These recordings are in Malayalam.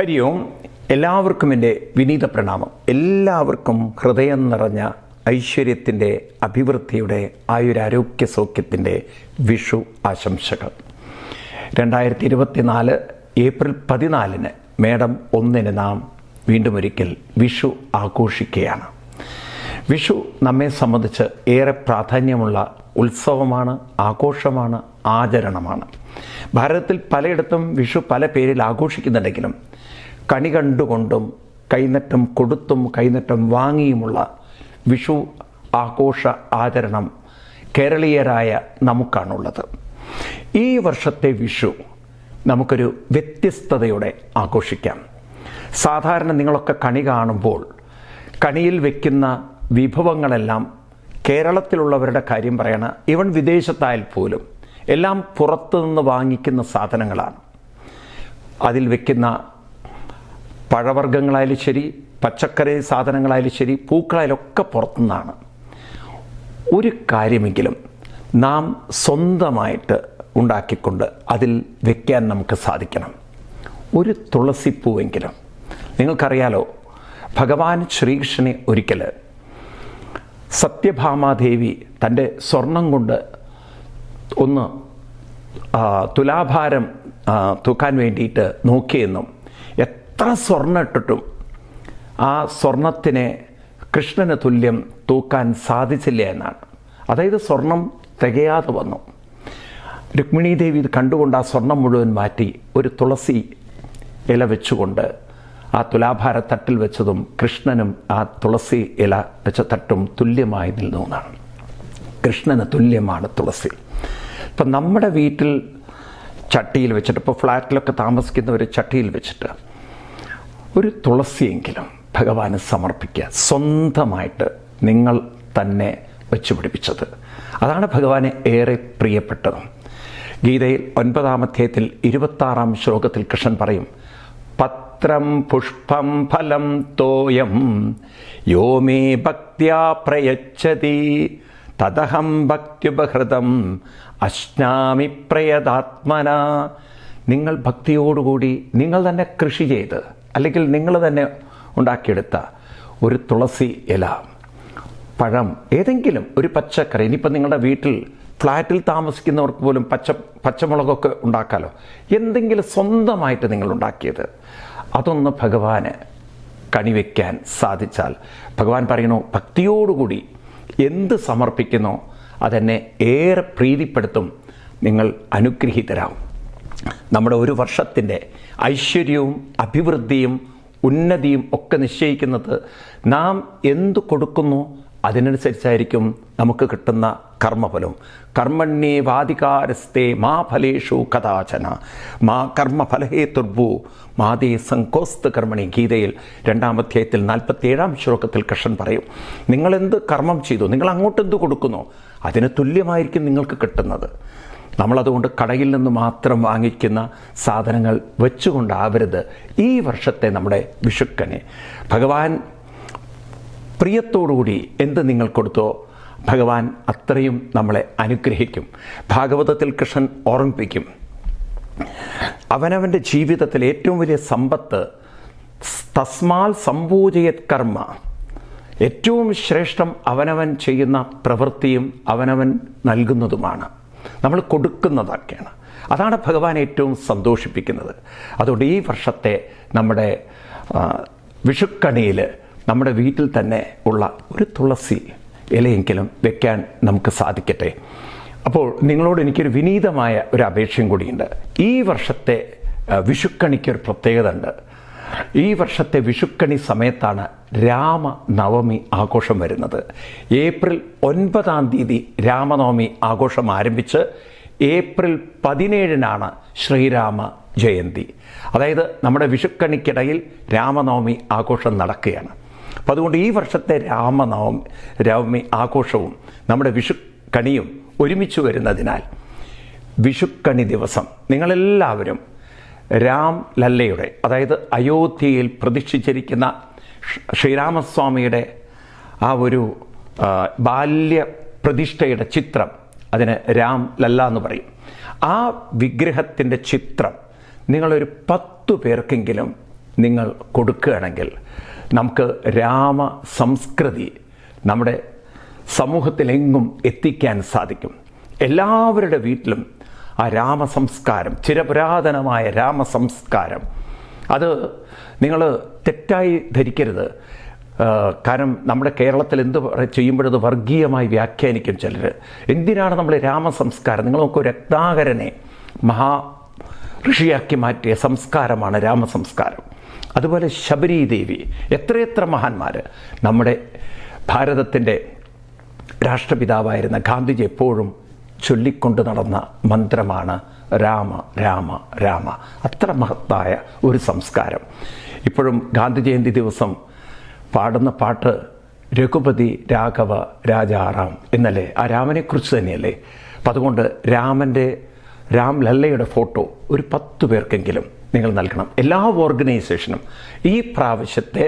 ഹരി ഓം. എല്ലാവർക്കും എൻ്റെ വിനീത പ്രണാമം. എല്ലാവർക്കും ഹൃദയം നിറഞ്ഞ ഐശ്വര്യത്തിൻ്റെ, അഭിവൃദ്ധിയുടെ, ആയുരാരോഗ്യ സൗഖ്യത്തിൻ്റെ വിഷു ആശംസകൾ. 2024 ഏപ്രിൽ 14 മേടം 1 നാം വീണ്ടും ഒരിക്കൽ വിഷു ആഘോഷിക്കുകയാണ്. വിഷു നമ്മെ സംബന്ധിച്ച് ഏറെ പ്രാധാന്യമുള്ള ഉത്സവമാണ്, ആഘോഷമാണ്, ആചരണമാണ്. ഭാരതത്തിൽ പലയിടത്തും വിഷു പല പേരിൽ ആഘോഷിക്കുന്നുണ്ടെങ്കിലും കണി കണ്ടുകൊണ്ടും കൈനറ്റം കൊടുത്തും കൈനറ്റം വാങ്ങിയുമുള്ള വിഷു ആഘോഷ ആചരണം കേരളീയരായ നമുക്കാണുള്ളത്. ഈ വർഷത്തെ വിഷു നമുക്കൊരു വ്യത്യസ്തതയോടെ ആഘോഷിക്കാം. സാധാരണ നിങ്ങളൊക്കെ കണി കാണുമ്പോൾ കണിയിൽ വയ്ക്കുന്ന വിഭവങ്ങളെല്ലാം കേരളത്തിലുള്ളവരുടെ കാര്യം പറയണ, ഇവൻ വിദേശത്തായാൽ പോലും എല്ലാം പുറത്തുനിന്ന് വാങ്ങിക്കുന്ന സാധനങ്ങളാണ്. അതിൽ വയ്ക്കുന്ന പഴവർഗ്ഗങ്ങളായാലും ശരി, പച്ചക്കറി സാധനങ്ങളായാലും ശരി, പൂക്കളായാലൊക്കെ പുറത്തുനിന്നാണ്. ഒരു കാര്യമെങ്കിലും നാം സ്വന്തമായിട്ട് ഉണ്ടാക്കിക്കൊണ്ട് അതിൽ വയ്ക്കാൻ നമുക്ക് സാധിക്കണം. ഒരു തുളസിപ്പൂവെങ്കിലും. നിങ്ങൾക്കറിയാലോ, ഭഗവാൻ ശ്രീകൃഷ്ണനെ ഒരിക്കൽ സത്യഭാമാദേവി തൻ്റെ സ്വർണം കൊണ്ട് ഒന്ന് തുലാഭാരം തൂക്കാൻ വേണ്ടിയിട്ട് നോക്കിയെന്നും എത്ര സ്വർണ്ണം ഇട്ടിട്ടും ആ സ്വർണത്തിനെ കൃഷ്ണന് തുല്യം തൂക്കാൻ സാധിച്ചില്ല എന്നാണ്. അതായത് സ്വർണം തികയാതെ വന്നു. രുക്മിണീ ദേവി ഇത് കണ്ടുകൊണ്ട് ആ സ്വർണം മുഴുവൻ മാറ്റി ഒരു തുളസി ഇല വെച്ചുകൊണ്ട് ആ തുലാഭാര തട്ടിൽ വെച്ചതും കൃഷ്ണനും ആ തുളസി ഇല വെച്ച തട്ടും തുല്യമായി നിന്നു എന്നാണ്. കൃഷ്ണന് തുല്യമാണ് തുളസി. ഇപ്പം നമ്മുടെ വീട്ടിൽ ചട്ടിയിൽ വെച്ചിട്ട്, ഇപ്പോൾ ഫ്ലാറ്റിലൊക്കെ താമസിക്കുന്നവർ ചട്ടിയിൽ വെച്ചിട്ട് ഒരു തുളസിയെങ്കിലും ഭഗവാന് സമർപ്പിക്കുക. സ്വന്തമായിട്ട് നിങ്ങൾ തന്നെ വെച്ചു പിടിപ്പിച്ചത്. അതാണ് ഭഗവാന് ഏറെ പ്രിയപ്പെട്ടതും. ഗീതയിൽ 9-ാം അധ്യായത്തിൽ 26-ാം ശ്ലോകത്തിൽ കൃഷ്ണൻ പറയും, പത്രം പുഷ്പം ഫലം തോയം യോ മേ ഭക്ത്യാ പ്രയച്ഛതി തദഹം ഭക്ത്യുപഹൃതം അശ്നാമി പ്രയതാത്മന. നിങ്ങൾ ഭക്തിയോടുകൂടി നിങ്ങൾ തന്നെ കൃഷി ചെയ്ത്, അല്ലെങ്കിൽ നിങ്ങൾ തന്നെ ഉണ്ടാക്കിയെടുത്ത ഒരു തുളസി ഇല, പഴം, ഏതെങ്കിലും ഒരു പച്ചക്കറി. ഇനിയിപ്പോൾ നിങ്ങളുടെ വീട്ടിൽ ഫ്ലാറ്റിൽ താമസിക്കുന്നവർക്ക് പോലും പച്ചമുളകൊക്കെ ഉണ്ടാക്കാമല്ലോ. എന്തെങ്കിലും സ്വന്തമായിട്ട് നിങ്ങൾ ഉണ്ടാക്കിയത് അതൊന്ന് ഭഗവാന് കണിവെക്കാൻ സാധിച്ചാൽ, ഭഗവാൻ പറയണു, ഭക്തിയോടുകൂടി എന്ത് സമർപ്പിക്കുന്നോ അതെന്നെ ഏറെ പ്രീതിപ്പെടുത്തും, നിങ്ങൾ അനുഗ്രഹീതരാകും. നമ്മുടെ ഒരു വർഷത്തിൻ്റെ ഐശ്വര്യവും അഭിവൃദ്ധിയും ഉന്നതിയും ഒക്കെ നിശ്ചയിക്കുന്നത് നാം എന്തു കൊടുക്കുന്നു അതിനനുസരിച്ചായിരിക്കും നമുക്ക് കിട്ടുന്ന കർമ്മഫലവും. കർമ്മണ്യേവാധികാരസ്തേ മാ ഫലേഷു കഥാചന മാ കർമ്മഫലഹേതുർഭൂ മാതേ സങ്കോസ്ത് കർമ്മണി. ഗീതയിൽ 2-ാം അധ്യായത്തിൽ 47-ാം ശ്ലോകത്തിൽ കൃഷ്ണൻ പറയും, നിങ്ങളെന്ത് കർമ്മം ചെയ്തു, നിങ്ങൾ അങ്ങോട്ടെന്ത് കൊടുക്കുന്നോ അതിന് തുല്യമായിരിക്കും നിങ്ങൾക്ക് കിട്ടുന്നത്. നമ്മളതുകൊണ്ട് കടയിൽ നിന്ന് മാത്രം വാങ്ങിക്കുന്ന സാധനങ്ങൾ വെച്ചുകൊണ്ടാവരുത് ഈ വർഷത്തെ നമ്മുടെ വിഷുക്കണി. ഭഗവാൻ പ്രിയത്തോടുകൂടി എന്ത് നിങ്ങൾ കൊടുത്തോ ഭഗവാൻ അത്രയും നമ്മളെ അനുഗ്രഹിക്കും. ഭാഗവതത്തിൽ കൃഷ്ണൻ ഓർമ്മിപ്പിക്കും, അവനവൻ്റെ ജീവിതത്തിൽ ഏറ്റവും വലിയ സമ്പത്ത് തസ്മാൽ സംപൂജയത് കർമ്മ. ഏറ്റവും ശ്രേഷ്ഠം അവനവൻ ചെയ്യുന്ന പ്രവൃത്തിയും അവനവൻ നൽകുന്നതുമാണ്, നമ്മൾ കൊടുക്കുന്നതൊക്കെയാണ്. അതാണ് ഭഗവാൻ ഏറ്റവും സന്തോഷിപ്പിക്കുന്നത്. അതുകൊണ്ട് ഈ വർഷത്തെ നമ്മുടെ വിഷുക്കണിയിൽ നമ്മുടെ വീട്ടിൽ തന്നെ ഉള്ള ഒരു തുളസി ഇലയെങ്കിലും വെക്കാൻ നമുക്ക് സാധിക്കട്ടെ. അപ്പോൾ നിങ്ങളോട് എനിക്കൊരു വിനീതമായ ഒരു അപേക്ഷയും കൂടിയുണ്ട്. ഈ വർഷത്തെ വിഷുക്കണിക്കൊരു പ്രത്യേകത ഉണ്ട്. ഈ വർഷത്തെ വിഷുക്കണി സമയത്താണ് രാമനവമി ആഘോഷം വരുന്നത്. ഏപ്രിൽ 9-ാം തീയതി രാമനവമി ആഘോഷം ആരംഭിച്ച് ഏപ്രിൽ 17-നാണ് ശ്രീരാമ ജയന്തി. അതായത് നമ്മുടെ വിഷുക്കണിക്കിടയിൽ രാമനവമി ആഘോഷം നടക്കുകയാണ്. അപ്പോൾ അതുകൊണ്ട് ഈ വർഷത്തെ രാമനവമി ആഘോഷവും നമ്മുടെ വിഷുക്കണിയും ഒരുമിച്ച് വരുന്നതിനാൽ വിഷുക്കണി ദിവസം നിങ്ങളെല്ലാവരും രാം ലല്ലയുടെ, അതായത് അയോധ്യയിൽ പ്രതിഷ്ഠിച്ചിരിക്കുന്ന ശ്രീരാമസ്വാമിയുടെ ആ ഒരു ബാല്യ പ്രതിഷ്ഠയുടെ ചിത്രം, അതിന് രാം ലല്ല എന്ന് പറയും. ആ വിഗ്രഹത്തിൻ്റെ ചിത്രം നിങ്ങളൊരു 10 പേർക്കെങ്കിലും നിങ്ങൾ കൊടുക്കുകയാണെങ്കിൽ നമുക്ക് രാമ സംസ്കൃതി നമ്മുടെ സമൂഹത്തിലെങ്ങും എത്തിക്കാൻ സാധിക്കും. എല്ലാവരുടെ വീട്ടിലും ആ രാമസംസ്കാരം, ചിരപുരാതനമായ രാമസംസ്കാരം, അത് നിങ്ങൾ തെറ്റായി ധരിക്കരുത്. കാരണം നമ്മുടെ കേരളത്തിൽ എന്ത് ചെയ്യുമ്പോഴത് വർഗീയമായി വ്യാഖ്യാനിക്കും ചിലർ. എന്തിനാണ് നമ്മൾ രാമസംസ്കാരം? നിങ്ങൾ നോക്കൂ, രത്നാകരനെ മഹാ ഋഷിയാക്കി മാറ്റിയ സംസ്കാരമാണ് രാമസംസ്കാരം. അതുപോലെ ശബരീദേവി, എത്രയെത്ര മഹാന്മാർ. നമ്മുടെ ഭാരതത്തിൻ്റെ രാഷ്ട്രപിതാവായിരുന്ന ഗാന്ധിജി എപ്പോഴും ചൊല്ലിക്കൊണ്ട് നടന്ന മന്ത്രമാണ് രാമ രാമ രാമ. അത്ര മഹത്തായ ഒരു സംസ്കാരം. ഇപ്പോഴും ഗാന്ധി ജയന്തി ദിവസം പാടുന്ന പാട്ട് രഘുപതി രാഘവ രാജാറാം എന്നല്ലേ? ആ രാമനെക്കുറിച്ച് തന്നെയല്ലേ? അപ്പം അതുകൊണ്ട് രാം ലല്ലയുടെ ഫോട്ടോ ഒരു 10 പേർക്കെങ്കിലും നിങ്ങൾ നൽകണം. എല്ലാ ഓർഗനൈസേഷനും ഈ പ്രാവശ്യത്തെ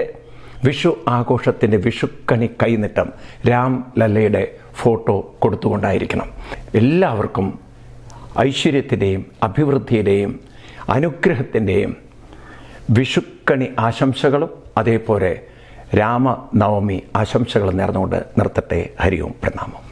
വിഷു ആഘോഷത്തിൻ്റെ വിഷുക്കണി കൈനീട്ടം രാം ലല്ലയുടെ ഫോട്ടോ കൊടുത്തുകൊണ്ടായിരിക്കണം. എല്ലാവർക്കും ഐശ്വര്യത്തിൻ്റെയും അഭിവൃദ്ധിയുടെയും അനുഗ്രഹത്തിൻ്റെയും വിഷുക്കണി ആശംസകളും അതേപോലെ രാമനവമി ആശംസകളും നേർന്നുകൊണ്ട് നിർത്തട്ടെ. ഹരി ഓം, പ്രണാമം.